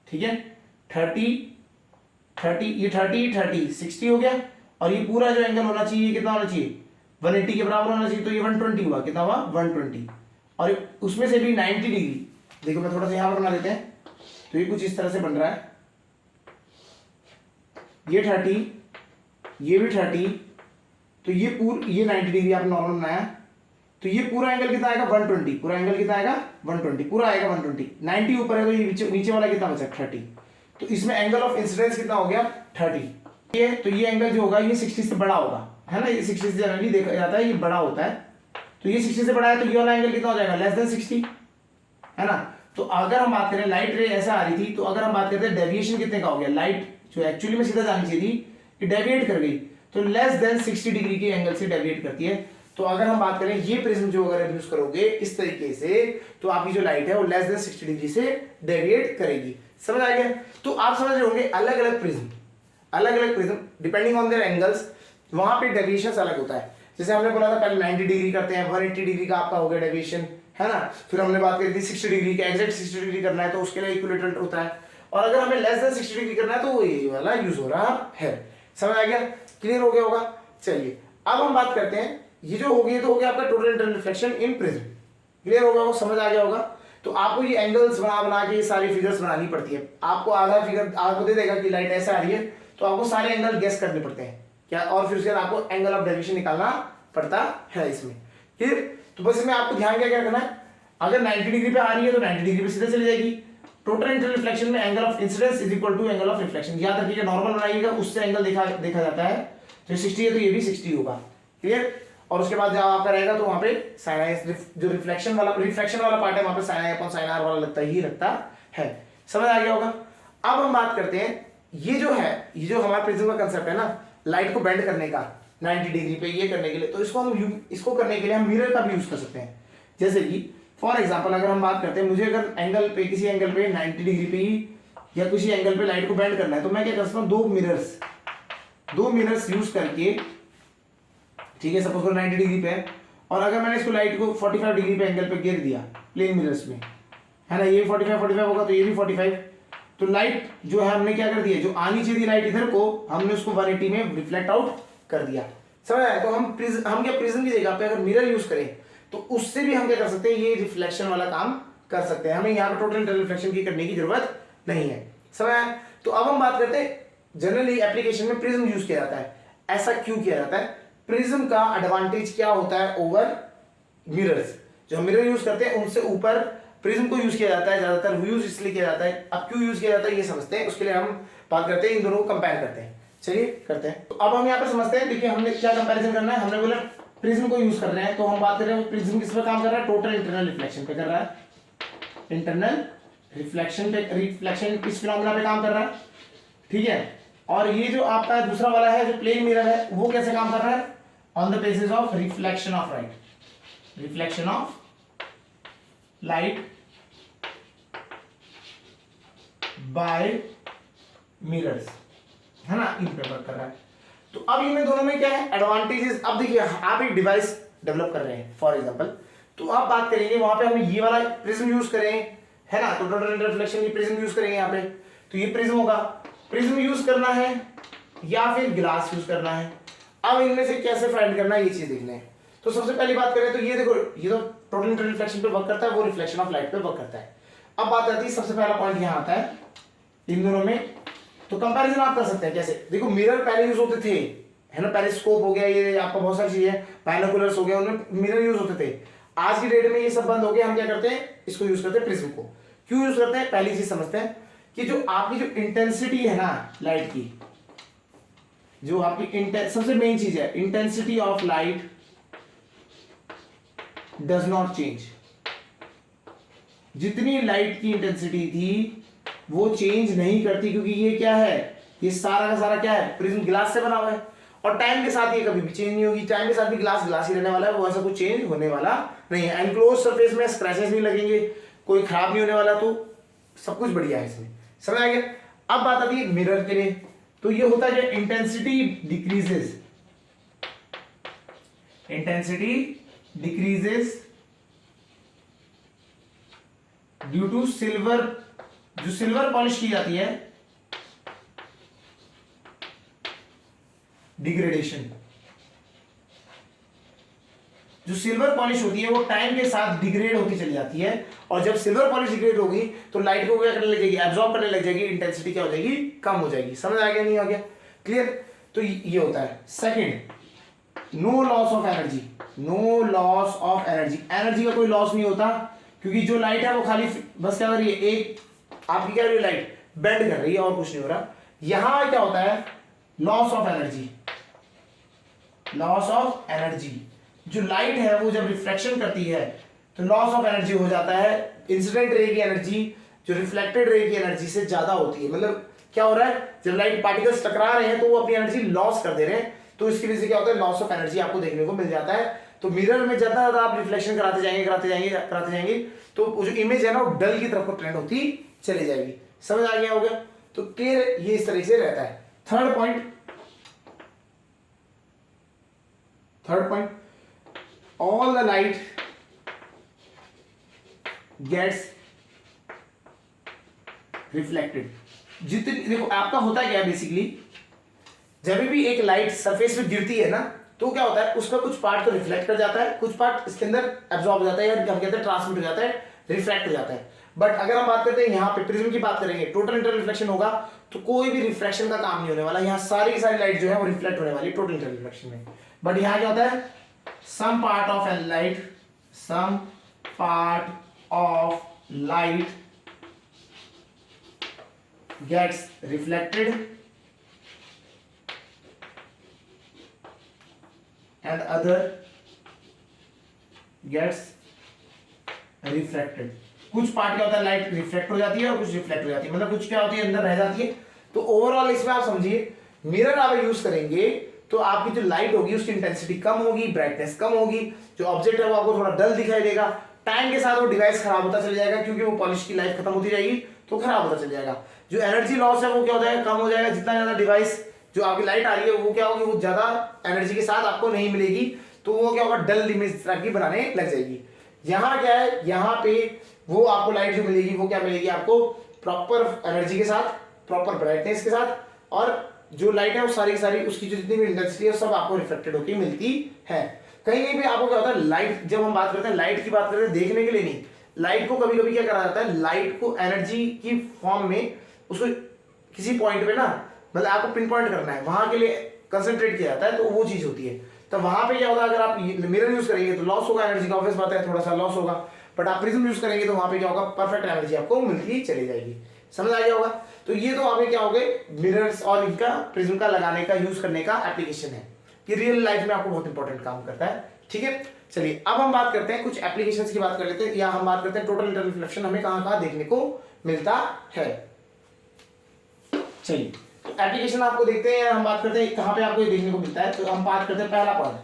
Speaker 1: ठीक है, 30 ये 30 60 हो गया। और ये पूरा जो एंगल होना चाहिए कितना होना चाहिए 180 के बराबर होना चाहिए। तो ये 120 हुआ, कितना हुआ 120। और उसमें से भी 90 डिग्री, देखो मैं थोड़ा सा यहां पर बना लेते हैं। तो ये कुछ इस तरह से बन रहा है, ये 30, ये भी 30, तो ये 90 डिग्री आपने नॉर्मल बनाया। तो ये पूरा एंगल कितना आएगा 120, पूरा एंगल कितना आएगा 120, पूरा आएगा 120। 90 ऊपर है तो ये नीचे वाला कितना बचा 30। तो इसमें एंगल ऑफ इंसिडेंस कितना हो गया 30। ये तो ये एंगल जो होगा ये 60 से बड़ा होगा, है ना। ये 60 से जनरली देखा जाता है, ये बड़ा होता है। तो ये 60 से बड़ा है तो ये वाला एंगल कितना हो जाएगा लेस देन 60, है ना। तो अगर हम बात करें लाइट रे ऐसा आ रही थी, तो अगर हम बात करते हैं डेविएशन कितने का हो गया, लाइट जो एक्चुअली में सीधा जानी चाहिए थी ये डेविएट कर गई, तो लेस देन 60 डिग्री के एंगल से डेविएट करती है। तो अगर हम बात करें ये प्रिज्म जो अगर यूज करोगे इस तरीके से, तो आपकी जो लाइट है वो लेस देन 60 डिग्री से डेविएट करेगी। समझ आ गया? तो आप समझ रहे होंगे अलग अलग prism depending on their angles वहां पे डेविएशन अलग होता है। जैसे हमने बोला था पहले 90 डिग्री करते हैं, 180 डिग्री का आपका हो गया डेविएशन, है ना। फिर हमने बात करी थी 60 डिग्री का, एग्जैक्ट 60 डिग्री करना है तो उसके लिए इक्विलेटरल होता है। और अगर हमें लेस देन 60 डिग्री करना है तो ये वाला यूज हो रहा है। समझ आ गया? क्लियर हो गया होगा। चलिए अब हम बात करते हैं, ये जो हो गया तो हो गया आपका total internal reflection in prism. Clear होगा, वो समझ आ गया होगा। तो आपको ये एंगल्स बना के ये सारी फिगर्स बनानी पड़ती है। आपको आधा फिगर आपको दे देगा कि लाइट ऐसा आ रही है, तो आपको सारे एंगल गेस करने पड़ते हैं क्या, और फिर उसके बाद आपको एंगल ऑफ डेविएशन निकालना पड़ता है इसमें। क्लियर? तो बस इसमें आपको ध्यान क्या करना है, अगर 90 डिग्री पे आ रही है तो 90 डिग्री पे सीधे चली जाएगी। टोटल इंटरनल रिफ्लेक्शन में angle of incidence is equal to angle of reflection. याद रखिएगा नॉर्मल बनाइएगा उससे एंगल देखा जाता है। तो 60 है तो ये भी 60 होगा। क्लियर? और उसके बाद जब आपका रहेगा तो वहां पे साइन आई, जो रिफ्लेक्शन वाला पार्ट है वहां पे sine i upon sine r वाला लगता है। समझ आ गया होगा। अब हम बात करते हैं ये जो हमारा प्रिज्म का कंसेप्ट है ना, लाइट को बेंड करने का 90 डिग्री पे ये करने के लिए, तो इसको करने के लिए हम मिरर का भी यूज कर सकते हैं। जैसे कि फॉर एग्जांपल अगर हम बात करते हैं, मुझे अगर किसी एंगल पे 90 डिग्री पे ही या किसी एंगल पे लाइट को बेंड करना है, तो मैं क्या कर सकता हूँ, दो मिरर्स यूज करके, ठीक है, सपोज करो 90 डिग्री पे है, और अगर मैंने इसको लाइट को 45 डिग्री पे एंगल पे गिर दिया प्लेन मिरर्स में, है ना, ये 45 होगा तो ये भी 45, तो लाइट जो है हमने क्या कर दिया, जो आनी चाहिए थी लाइट इधर को, हमने उसको 180 में रिफ्लेक्ट आउट कर दिया। समझ आया? तो हम क्या प्रिज्म की जगह पे अगर मिरर यूज करें तो उससे भी हम क्या कर सकते हैं, ये रिफ्लेक्शन वाला काम कर सकते हैं। हमें यहाँ पे टोटल इंटरनल रिफ्लेक्शन की करने की जरूरत नहीं है। समझ आया? तो अब हम बात करते हैं जनरली एप्लीकेशन में प्रिज्म यूज किया जाता है। ऐसा क्यों किया जाता है? प्रिज्म का एडवांटेज क्या होता है ओवर मिरर्स? जो हम मिरर यूज करते हैं उनसे ऊपर प्रिज्म को यूज किया जाता है, ज्यादातर यूज इसलिए किया जाता है। अब क्यों यूज किया जाता है ये समझते हैं, उसके लिए हम बात करते हैं, इन दोनों को कंपेयर करते हैं। चलिए करते हैं। तो अब हम यहाँ पे समझते हैं, देखिए हमने क्या कंपैरिजन करना है। हमने बोला प्रिज्म को यूज कर रहे हैं, तो हम बात कर रहे हैं प्रिज्म किस पे काम कर रहा है, टोटल इंटरनल रिफ्लेक्शन पे कर रहा है। इंटरनल रिफ्लेक्शन पे, रिफ्लेक्शन किस फिनोमेना पे काम कर रहा है, ठीक है। और ये जो आपका दूसरा वाला है जो प्लेन मिरर है, वो कैसे काम कर रहा है, on the basis of reflection of light, reflection of light by mirrors, है ना, इन पे वर्क कर रहा है। तो अब इनमें दोनों में क्या है एडवांटेजेस। अब देखिए आप एक डिवाइस डेवलप कर रहे हैं फॉर एग्जांपल, तो आप बात करेंगे वहां पे हम ये वाला प्रिज्म यूज करें, है ना, तो टोटल रिफ्लेक्शन की प्रिज्म यूज करेंगे यहाँ पे, तो ये प्रिज्म होगा। प्रिज्म यूज करना है या फिर ग्लास यूज करना है, अब इनमें से कैसे फाइंड करना है ये चीज देखना है। तो सबसे पहली बात करें तो ये देखो, ये तो टोटल इंटरनल रिफ्लेक्शन पे वर्क करता है, वो रिफ्लेक्शन ऑफ लाइट पे वर्क करता है। अब बात आती है, सबसे पहला पॉइंट यहाँ आता है इन दोनों में, तो कंपैरिजन आप कर सकते हैं कैसे। देखो मिरर पहले यूज होते थे, है ना, पेरिस्कोप हो गया, ये आपका बहुत सारी चीजें, बाइनोकुलर्स हो गया, उनमें मिरर यूज होते थे। आज की डेट में ये सब बंद हो गया, हम क्या करते हैं, इसको यूज करते हैं प्रिज्म को। क्यों यूज करते हैं, पहली चीज समझते हैं कि जो आपकी जो इंटेंसिटी है ना लाइट की, जो आपकी सबसे मेन चीज है, intensity of light does not change. जितनी लाइट की इंटेंसिटी थी वो चेंज नहीं करती, क्योंकि ये क्या है, ये सारा का सारा क्या है, प्रिज्म ग्लास से बना हुआ है, और टाइम के साथ ये कभी भी चेंज नहीं होगी। टाइम के साथ भी ग्लास ग्लास ही रहने वाला है, वो ऐसा कुछ चेंज होने वाला नहीं है। एनक्लोज सरफेस में स्क्रैचेस नहीं लगेंगे, कोई खराब नहीं होने वाला, तो सब कुछ बढ़िया है इसमें। समझ आ गया? अब बात आती है मिरर के लिए, तो ये होता है कि intensity decreases, intensity decreases due to silver, जो सिल्वर पॉलिश की जाती है, डिग्रेडेशन। जो सिल्वर पॉलिश होती है वो टाइम के साथ डिग्रेड होती चली जाती है, और जब सिल्वर पॉलिश डिग्रेड होगी तो लाइट को क्या करने लग जाएगी, एब्जॉर्ब करने लग जाएगी, इंटेंसिटी क्या हो जाएगी, कम हो जाएगी। समझ आ गया नहीं आ गया, क्लियर? तो ये होता है। Second, no loss of energy, no loss of energy, energy का कोई लॉस नहीं होता, क्योंकि जो लाइट है वो खाली बस क्या कर रही है, एक आपकी क्या रही है, लाइट बेंड कर रही है और कुछ नहीं हो रहा। यहां क्या होता है, loss of energy, loss of energy. जो लाइट है वो जब रिफ्लेक्शन करती है तो लॉस ऑफ एनर्जी हो जाता है। इंसिडेंट रे की एनर्जी जो रिफ्लेक्टेड रे की एनर्जी से ज्यादा होती है। मतलब क्या हो रहा है, जब लाइट पार्टिकल्स टकरा रहे हैं तो वो अपनी एनर्जी लॉस कर दे रहे हैं, तो इसकी वजह से क्या होता है, लॉस ऑफ एनर्जी आपको देखने को मिल जाता है। तो मिरर में ज्यादा ज्यादा आप रिफ्लेक्शन कराते जाएंगे कराते जाएंगे कराते जाएंगे, तो जो इमेज है ना वो डल की तरफ को ट्रेंड होती चली जाएगी। समझ आ गया होगा? तो क्लियर, ये इस तरह से रहता है। Third point, all the light gets reflected। जितनी देखो आपका होता है क्या बेसिकली, जब भी एक लाइट सरफेस पे गिरती है ना तो क्या होता है, उसका कुछ पार्ट तो रिफ्लेक्ट कर जाता है, कुछ पार्ट इसके अंदर एब्जॉर्ब हो जाता है, या हम कहते हैं ट्रांसमिट हो जाता है, रिफ्लेक्ट हो जाता है। बट अगर हम बात करते हैं यहाँ पे प्रिज्म की बात करेंगे, टोटल इंटरनल रिफ्लेक्शन होगा तो कोई भी रिफ्लेक्शन का काम नहीं होने वाला। यहाँ सारी की सारी लाइट जो है वो रिफ्लेक्ट होने वाली टोटल इंटरनल रिफ्लेक्शन में। बट यहाँ क्या होता है, some part of light gets reflected and other gets refracted। कुछ पार्ट क्या होता है, लाइट रिफ्लेक्ट हो जाती है और कुछ रिफ्लेक्ट हो जाती है, मतलब कुछ क्या होती है अंदर रह जाती है। तो ओवरऑल इसमें आप समझिए, मिरर आप यूज करेंगे तो आपकी जो लाइट होगी उसकी इंटेंसिटी कम होगी, ब्राइटनेस कम होगी, जो ऑब्जेक्ट है वो आपको थोड़ा डल दिखाई देगा। टाइम के साथ वो डिवाइस खराब होता चल जाएगा, क्योंकि वो पॉलिश की लाइफ खत्म होती जाएगी तो खराब होता चल जाएगा। जो एनर्जी लॉस है वो क्या हो जाएगा, कम हो जाएगा। जितना ज्यादा डिवाइस जो आपकी लाइट आ रही है वो क्या होगी, वो ज्यादा एनर्जी के साथ आपको नहीं मिलेगी, तो वो क्या होगा, डल इमेज तरह की बनाने लग जाएगी। यहाँ क्या है, यहाँ पे वो आपको लाइट जो मिलेगी वो क्या मिलेगी, आपको प्रॉपर एनर्जी के साथ, प्रॉपर ब्राइटनेस के साथ, और जो लाइट है वो सारी की सारी उसकी जो जितनी भी इंटेंसिटी है सब आपको रिफ्लेक्टेड होकर मिलती है। कहीं कहीं पे आपको क्या होता है, लाइट जब हम बात करते हैं, लाइट की बात करते हैं देखने के लिए नहीं, लाइट को कभी कभी क्या करा जाता है, लाइट को एनर्जी की फॉर्म में उसको किसी पॉइंट पे ना, मतलब आपको पिन पॉइंट करना है, वहां के लिए कंसंट्रेट किया जाता है, तो वो चीज होती है। तो वहां पे क्या होगा, अगर आप मिरर यूज करेंगे तो लॉस होगा एनर्जी का, ऑब्वियस बात है, थोड़ा सा लॉस होगा। बट आप प्रिज्म यूज करेंगे तो वहां पे क्या होगा, परफेक्ट एनर्जी आपको मिलती चली जाएगी। समझ आ गया होगा। तो ये तो आपके क्या हो गए, मिरर्स और इनका प्रिज्म का लगाने का, यूज करने का एप्लीकेशन है। ये रियल लाइफ में आपको बहुत इंपॉर्टेंट काम करता है। ठीक है, चलिए अब हम बात करते हैं कुछ एप्लीकेशंस की बात कर लेते हैं, या हम बात करते हैं टोटल इंटरनल रिफ्लेक्शन हमें कहां कहां देखने को मिलता है। चलिए तो एप्लीकेशन आपको देखते हैं, हम बात करते हैं कहां पे आपको ये देखने को मिलता है। तो हम बात करते हैं पहला पॉइंट,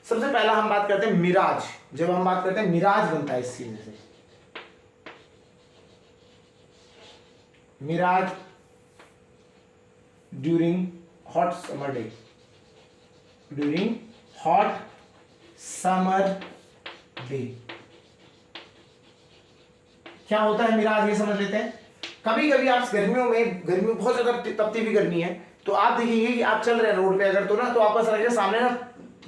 Speaker 1: सबसे पहला हम बात करते हैं मिराज। जब हम बात करते हैं मिराज बनता है इस चीज से, mirage during hot summer day, during hot summer day क्या होता है मिराज, ये समझ लेते हैं। कभी कभी आप गर्मियों में बहुत ज्यादा तपती हुई गर्मी है, तो आप देखेंगे कि आप चल रहे हैं रोड पे अगर, तो ना तो आपको ऐसा लगेगा सामने ना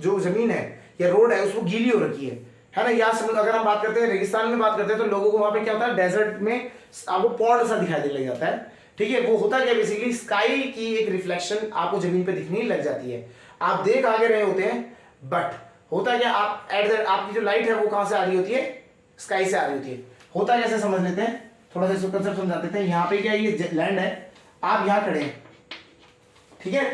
Speaker 1: जो जमीन है या रोड है उसको गीली हो रखी है ना। या अगर हम बात करते हैं रेगिस्तान में बात करते हैं, तो लोगों को वहां पे क्या होता है, डेजर्ट में आपको पॉन्ड सा दिखाई देने लग जाता है। ठीक है, वो होता क्या, बेसिकली स्काई की एक रिफ्लेक्शन आपको जमीन पे दिखने लग जाती है। आप देख आगे रहे होते हैं, बट होता क्या, आप आपकी जो लाइट है वो कहां से आ रही होती है, स्काई से आ रही होती है। होता कैसे समझ लेते हैं, थोड़ा सा इसको कंसेप्ट समझाते थे। यहाँ पे क्या, ये लैंड है, आप यहाँ खड़े हैं, ठीक है,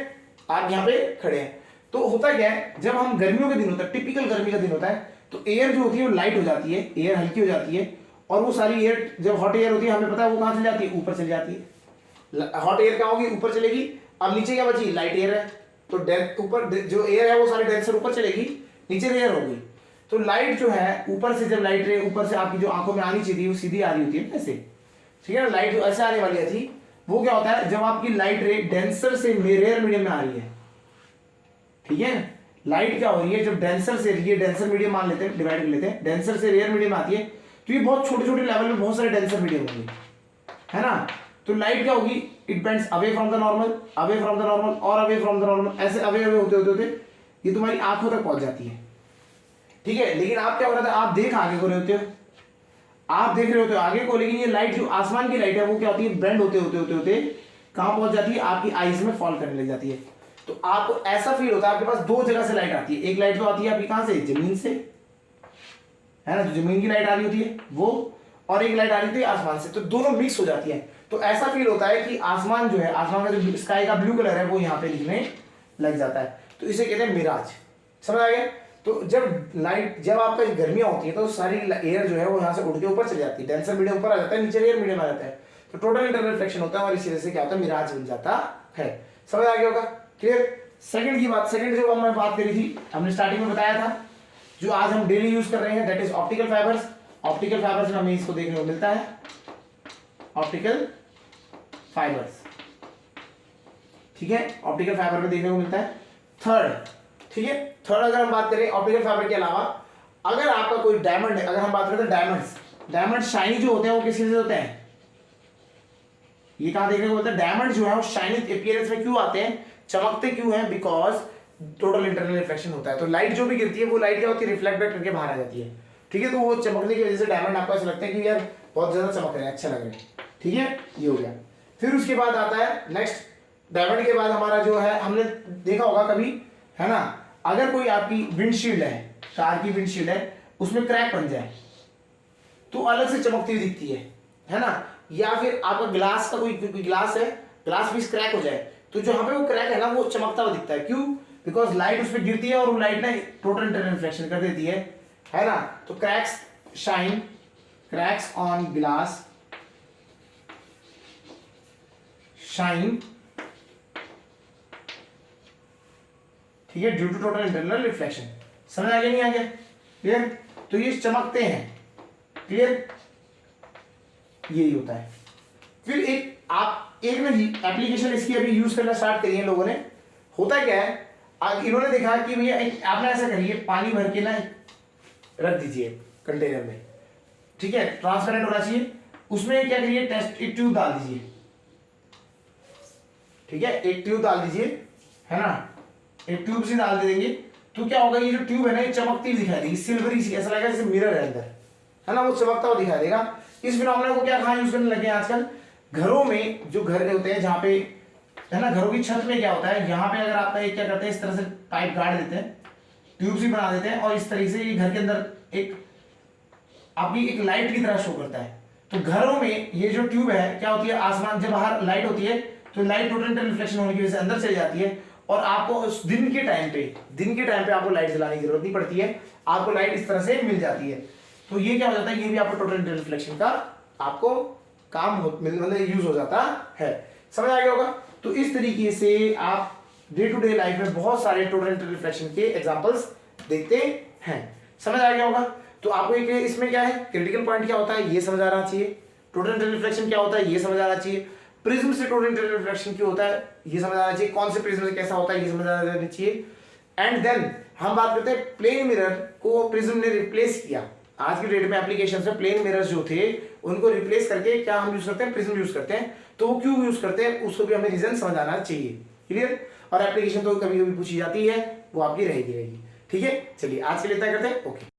Speaker 1: आप यहाँ पे खड़े हैं। तो होता क्या है, जब हम गर्मियों के दिन होता है, टिपिकल गर्मी का दिन होता है, तो एयर जो होती है वो लाइट हो जाती है, एयर हल्की हो जाती है, और वो सारी एयर जब हॉट एयर होती है, हमें पता है वो कहां चली जाती है, ऊपर चली जाती है। हॉट एयर क्या होगी, ऊपर चलेगी। अब नीचे क्या बची, लाइट एयर है, तो ऊपर जो एयर है वो सारी डेंसर ऊपर चलेगी, नीचे एयर होगी। तो लाइट जो है ऊपर से, जब लाइट रे ऊपर से आपकी जो आंखों में आनी चाहिए वो सीधी आ रही होती है ऐसे, ठीक है ना। लाइट जो ऐसे आने वाली थी, वो क्या होता है, जब आपकी लाइट रे डेंसर से रेयर मीडियम में आ रही है, ठीक है, लाइट क्या हो रही है, जब डेंसर से, ये डेंसर मीडियम मान लेते हैं, डिवाइड कर लेते हैं, डेंसर से रेयर मीडियम आती है, तो ये बहुत छोटे छोटे लेवल में बहुत सारे डेंसर मीडियम होंगे, है ना। तो लाइट क्या होगी, it bends away from the normal, away from the normal और अवे फ्रॉम द नॉर्मल, ऐसे अवे अवे होते होते होते ये तुम्हारी आंखों तक पहुंच जाती है, ठीक है। लेकिन आप क्या हो रहा था, आप देख आगे को रहे होते हो, आप देख रहे होते हो आगे को, लेकिन ये लाइट जो आसमान की लाइट है वो क्या होती है, बेंड होते होते होते होते कहां पहुंच जाती है, आपकी आईज में फॉल करने लग जाती है। तो आपको ऐसा फील होता है, आपके पास दो जगह से लाइट आती है। एक लाइट तो आती है आपकी कहां से, जमीन से, है ना, जो जमीन की लाइट आ रही होती है वो, और एक लाइट आ रही थी आसमान से, तो दोनों मिक्स हो जाती है। तो ऐसा फील होता है कि आसमान जो है, आसमान का जो स्काई का ब्लू कलर है वो यहाँ पे दिखने लग जाता है। तो इसे कहते हैं मिराज। समझ आ गया। तो जब आपका गर्मियां होती है तो सारी एयर जो है वो यहाँ से उड़ के ऊपर चली जाती है, डेंसर मीडियम ऊपर आ जाता है, नीचे एयर मीडियम आ जाता है, तो टोटल इंटरनल रिफ्लेक्शन होता है, और इसी वजह से क्या होता है, मिराज बन जाता है। समझ आ गया होगा, क्लियर। सेकंड की बात, सेकंड जो हमने बात करी थी, हमने स्टार्टिंग में बताया था, जो आज हम डेली यूज कर रहे हैं, that is optical fibres. Optical fibres में हमें इसको देखने को मिलता है, ऑप्टिकल फाइबर्स, ठीक है, ऑप्टिकल फाइबर में देखने को मिलता है। थर्ड, ठीक है, थर्ड अगर हम बात करें ऑप्टिकल फाइबर के अलावा, अगर आपका कोई डायमंड है, अगर हम बात करते हैं डायमंड्स, डायमंड शाइनी जो होते हैं वो किस चीज से होते हैं, ये कहां देखने को मिलता है, डायमंड जो है वो शाइनी अपीयरेंस में क्यों आते हैं, चमकते क्यों हैं, बिकॉज टोटल इंटरनल रिफ्लेक्शन होता है। तो लाइट जो भी गिरती है वो लाइट क्या होती है, रिफ्लेक्ट करके बाहर आ जाती है, ठीक है। तो वो चमकने की वजह से डायमंड आपको ऐसा लगता है कि यार बहुत ज्यादा चमक रहे हैं, अच्छा लग रहा है, ठीक है, ये हो गया। फिर उसके बाद आता है नेक्स्ट, डायमंड के बाद हमारा जो है, हमने देखा होगा कभी, है ना, अगर कोई आपकी विंडशील्ड है, कार की विंडशील्ड है, उसमें क्रैक बन जाए तो अलग से चमकती हुई दिखती है ना। या फिर आपका ग्लास का कोई ग्लास है, ग्लास पीस क्रैक हो जाए, तो जहां पे वो क्रैक है ना वो चमकता हुआ दिखता है, क्यों, बिकॉज लाइट उस पर गिरती है और वो लाइट ना टोटल इंटरनल रिफ्लेक्शन कर देती है ना। तो cracks shine, cracks on glass shine, ठीक है, due to total internal reflection. समझ आ गया, नहीं आ गया, क्लियर। तो ये चमकते हैं, क्लियर, यही होता है। फिर एक ना एप्लीकेशन इसकी अभी यूज करना स्टार्ट करी है लोगों ने। होता क्या है, इन्होंने देखा कि भैया आपने ऐसा करिए, पानी भर के ना रख दीजिए कंटेनर में, ठीक है, ट्रांसपेरेंट होना चाहिए, उसमें क्या करिए, टेस्ट एक ट्यूब डाल दीजिए, ठीक है, एक ट्यूब डाल दीजिए, है ना, एक ट्यूब से डाल देंगे, तो क्या होगा, ये जो ट्यूब है ना ये चमकती हुई दिखाई देगी, सिल्वरी सी, ऐसा लगेगा जैसे मिरर है अंदर, है ना, वो चमकता हुआ दिखाई देगा। इस फिनोमेना को क्या कहाँ यूज करने लगे हैं आजकल, घरों में जो घर होते हैं जहाँ पे, है ना, घरों की छत में क्या होता है, यहाँ पे अगर आप क्या करते हैं, इस तरह से पाइप गाड़ देते हैं, ट्यूब सी बना देते हैं, और इस तरीके से ये घर के अंदर एक आपकी एक लाइट की तरह शो करता है। तो घरों में ये जो ट्यूब है क्या होती है, आसमान जब बाहर लाइट होती है तो लाइट टोटल रिफ्लेक्शन होने की वजह से अंदर चली जाती है, और आपको उस दिन के टाइम पे आपको लाइट जलाने की जरूरत नहीं पड़ती है, आपको लाइट इस तरह से मिल जाती है। तो ये क्या हो जाता है, ये भी आपको टोटल रिफ्लेक्शन का आपको काम मतलब यूज हो जाता है। समझ आ गया होगा। तो इस तरीके से आप डे टू डे लाइफ में बहुत सारे टोटल रिफ्लेक्शन के एग्जांपल्स देखते हैं। समझ आ गया होगा। तो आपको एक इसमें क्या है, क्रिटिकल पॉइंट क्या होता है ये समझ आना चाहिए, टोटल रिफ्लेक्शन क्या होता है ये समझ आना चाहिए, प्रिज्म से टोटल रिफ्लेक्शन क्यों होता है ये समझ आना चाहिए, कौन से प्रिज्म से कैसा होता है ये समझ आना चाहिए। एंड देन हम बात करते हैं प्लेन मिरर को प्रिज्म ने रिप्लेस किया। आज की डेट में एप्लीकेशन में प्लेन मिरर्स जो थे उनको रिप्लेस करके क्या हम यूज करते हैं, प्रिज्म यूज करते हैं। तो वो क्यों यूज करते हैं उसको भी हमें रीजन समझ आना चाहिए। क्लियर। और एप्लीकेशन तो कभी कभी पूछी जाती है, वो आपकी रहेगी। ठीक है, चलिए आज के लिए इतना करते हैं। ओके।